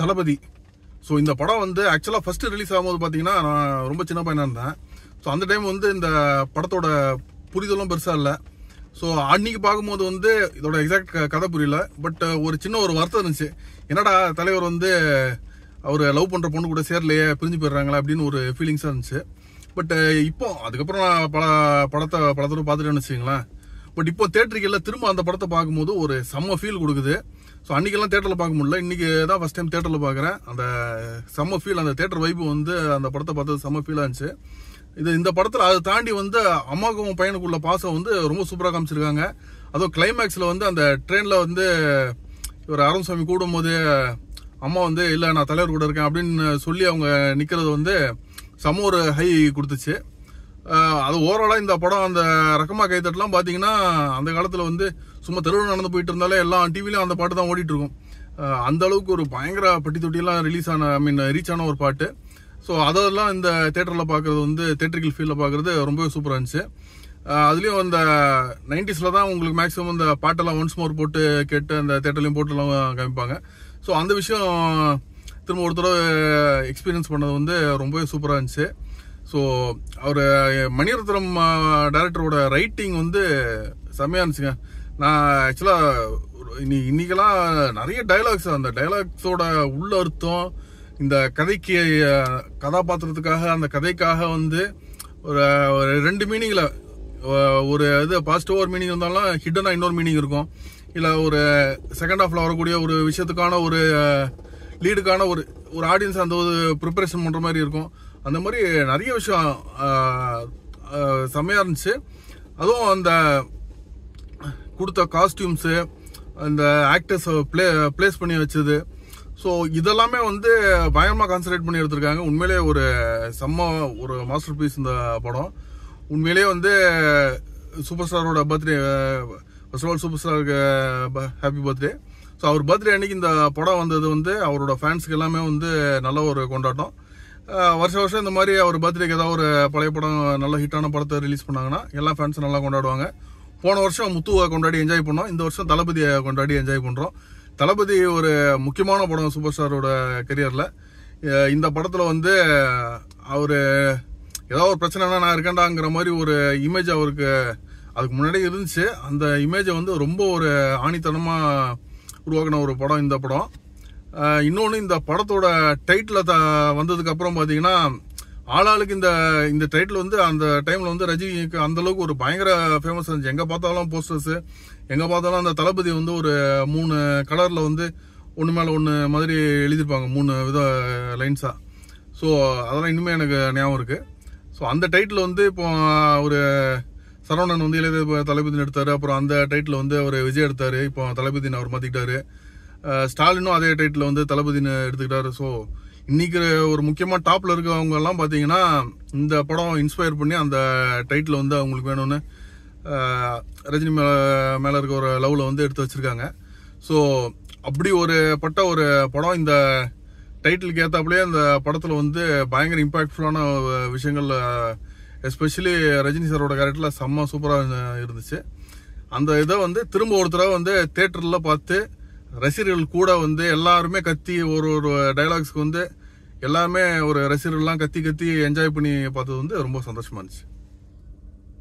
தளபதி. So இந்த படம் வந்து ஆக்சுவலாக ஃபர்ஸ்ட் ரிலீஸ் ஆகும்போது பார்த்தீங்கன்னா நான் ரொம்ப சின்ன பையனாக இருந்தேன். ஸோ அந்த டைம் வந்து இந்த படத்தோட புரிதலும் பெருசாக இல்லை. ஸோ அன்னைக்கு பார்க்கும்போது வந்து இதோட எக்ஸாக்ட் கதை புரியல. பட் ஒரு சின்ன ஒரு வருத்தம் இருந்துச்சு. என்னடா தலைவர் வந்து அவர் லவ் பண்ணுற பொண்ணு கூட சேரலையே, பிரிஞ்சு போயிடுறாங்களா அப்படின்னு ஒரு ஃபீலிங்ஸாக இருந்துச்சு. பட் இப்போ அதுக்கப்புறம் நான் படத்தை பல தடவை பார்த்துட்டேன்னு வச்சுங்களேன். பட் இப்போ தேட்டருக்கெல்லாம் திரும்ப அந்த படத்தை பார்க்கும்போது ஒரு செம்ம ஃபீல் கொடுக்குது. ஸோ அன்றைக்கெல்லாம் தேட்டரில் பார்க்க முடியல, இன்றைக்கி தான் ஃபஸ்ட் டைம் தேட்டரில் பார்க்குறேன். அந்த செம்ம ஃபீல், அந்த தேட்டர் வைப்பு வந்து அந்த படத்தை பார்த்தது செம்ம ஃபீலாக இருந்துச்சு. இந்த படத்தில் அதை தாண்டி வந்து அம்மாவுக்கும் பையனுக்குள்ள பாசம் வந்து ரொம்ப சூப்பராக காமிச்சிருக்காங்க. அதுவும் கிளைமேக்ஸில் வந்து அந்த ட்ரெயினில் வந்து இவர் அருண்சாமி கூடும்போது அம்மா வந்து இல்லை நான் தலைவர் கூட இருக்கேன் அப்படின்னு சொல்லி அவங்க நிற்கிறது வந்து செம்ம ஒரு ஹை கொடுத்துச்சு. அது ஓவராலாக இந்த படம் அந்த ரக்கமா கைத்தட்டலாம் பார்த்தீங்கன்னா அந்த காலத்தில் வந்து சும்மா தெருவில் நடந்து போயிட்டு இருந்தாலே எல்லாம் டிவிலையும் அந்த பாட்டு தான் ஓடிட்டு இருக்கும். அந்த அளவுக்கு ஒரு பயங்கர பட்டி தொட்டியெல்லாம் ரீச் ஆன ஒரு பாட்டு. ஸோ அதெல்லாம் இந்த தேட்டரில் பார்க்குறது வந்து தேட்டரிக்கல் ஃபீல்டில் பார்க்குறது ரொம்பவே சூப்பராக இருந்துச்சு. அதுலேயும் அந்த 90s தான் உங்களுக்கு மேக்ஸிமம் இந்த பாட்டெல்லாம் ஒன்ஸ் மோர் போட்டு கேட்டு அந்த தேட்டர்லையும் போட்டுலாம் காமிப்பாங்க. ஸோ அந்த விஷயம் திரும்ப ஒரு தடவை எக்ஸ்பீரியன்ஸ் பண்ணது வந்து ரொம்பவே சூப்பராக இருந்துச்சு. ஸோ அவர் மணிரத்னம் டைரக்டரோட ரைட்டிங் வந்து செம்மையாக இருந்துச்சுங்க. நான் ஆக்சுவலாக இன்னைக்கெல்லாம் நிறைய டைலாக்ஸ், அந்த டைலாக்ஸோட உள்ள அர்த்தம், இந்த கதைக்கு கதாபாத்திரத்துக்காக அந்த கதைக்காக வந்து ஒரு 2 மீனிங்கில் ஒரு இது பாசிட்டிவ் ஒரு மீனிங் இருந்தாலும் ஹிட்டனாக இன்னொரு மீனிங் இருக்கும். இல்லை ஒரு செகண்ட் ஹாஃபில் வரக்கூடிய ஒரு விஷயத்துக்கான ஒரு லீடுக்கான ஒரு ஆடியன்ஸ் அந்த ஒரு ப்ரிப்பரேஷன் பண்ணுற மாதிரி இருக்கும். அந்த மாதிரி நிறைய விஷயம் செம்மையாக இருந்துச்சு. அதுவும் அந்த கொடுத்த காஸ்டியூம்ஸு, அந்த ஆக்டர்ஸ் பிளேஸ் பண்ணி வச்சது, ஸோ இதெல்லாமே வந்து பயங்கரமாக கான்சன்ட்ரேட் பண்ணி எடுத்திருக்காங்க. உண்மையிலே ஒரு செம்ம ஒரு மாஸ்டர் பீஸ் இந்த படம். உண்மையிலேயே வந்து சூப்பர் ஸ்டாரோட birthday, first of all super ஸ்டாருக்கு ஹாப்பி பர்த்டே. ஸோ அவர் பர்த்டே அன்னைக்கு இந்த படம் வந்தது வந்து அவரோட ஃபேன்ஸுக்கு எல்லாமே வந்து நல்ல ஒரு கொண்டாட்டம். வருஷம் இந்த மாதிரி அவர் பர்த்டேக்கு ஏதாவது ஒரு பழைய படம் நல்ல ஹிட்டான படத்தை ரிலீஸ் பண்ணாங்கன்னா எல்லா ஃபேன்ஸும் நல்லா கொண்டாடுவாங்க. போன வருஷம் முத்துவை கொண்டாடி என்ஜாய் பண்ணோம், இந்த வருஷம் தளபதியை கொண்டாடி என்ஜாய் பண்ணுறோம். தளபதி ஒரு முக்கியமான படம் சூப்பர் ஸ்டாரோட கெரியரில். இந்த படத்தில் வந்து அவர் ஏதாவது ஒரு பிரச்சனைனா நான் இருக்கேன்டாங்கிற மாதிரி ஒரு இமேஜ் அவருக்கு அதுக்கு முன்னாடியே இருந்துச்சு. அந்த இமேஜை வந்து ரொம்ப ஒரு ஆணித்தனமாக உருவாக்கின ஒரு படம் இந்த படம். இன்னொன்று, இந்த படத்தோட டைட்டில் வந்ததுக்கு அப்புறம் பார்த்தீங்கன்னா ஆளாளுக்கு இந்த டைட்டில் வந்து அந்த டைமில் வந்து ரஜினிக்கு அந்தளவுக்கு ஒரு பயங்கர ஃபேமஸ் இருந்துச்சு. எங்கே பார்த்தாலும் போஸ்டர்ஸு, எங்கே பார்த்தாலும் அந்த தளபதி வந்து ஒரு 3 கலரில் வந்து ஒன்று மேலே ஒன்று மாதிரி எழுதியிருப்பாங்க, 3 வித லைன்ஸாக. ஸோ அதெல்லாம் இன்னுமே எனக்கு ஞாபகம் இருக்குது. ஸோ அந்த டைட்டில் வந்து இப்போ ஒரு சரவணன் வந்து இளைய தளபதினு எடுத்தார். அப்புறம் அந்த டைட்டில் வந்து அவர் விஜய் எடுத்தார். இப்போ தளபதினு அவர் மாற்றிக்கிட்டாரு. ஸ்டாலினும் அதே டைட்டில் வந்து தளபதினு எடுத்துக்கிட்டாரு. ஸோ இன்னைக்கு ஒரு முக்கியமாக டாப்பில் இருக்கவங்க எல்லாம் பார்த்தீங்கன்னா இந்த படம் இன்ஸ்பயர் பண்ணி அந்த டைட்டில் வந்து அவங்களுக்கு வேணும்னு ரஜினி மேலே இருக்க ஒரு லவ்வில் வந்து எடுத்து வச்சிருக்காங்க. ஸோ அப்படி ஒரு படம். இந்த டைட்டிலுக்கு ஏற்றாப்புலேயே அந்த படத்தில் வந்து பயங்கர இம்பாக்ட்ஃபுல்லான விஷயங்கள், எஸ்பெஷலி ரஜினி சாரோட கேரக்டரில் செம்ம சூப்பராக இருந்துச்சு. அந்த இதை வந்து திரும்ப ஒரு தடவை வந்து தேட்டரில் பார்த்து ரசிகர்கள் கூட வந்து எல்லாருமே கத்தி ஒரு டைலாக்ஸ்க்கு வந்து எல்லாருமே ஒரு ரசிகர்கள்லாம் கத்தி என்ஜாய் பண்ணி பார்த்தது வந்து ரொம்ப சந்தோஷமா இருந்துச்சு.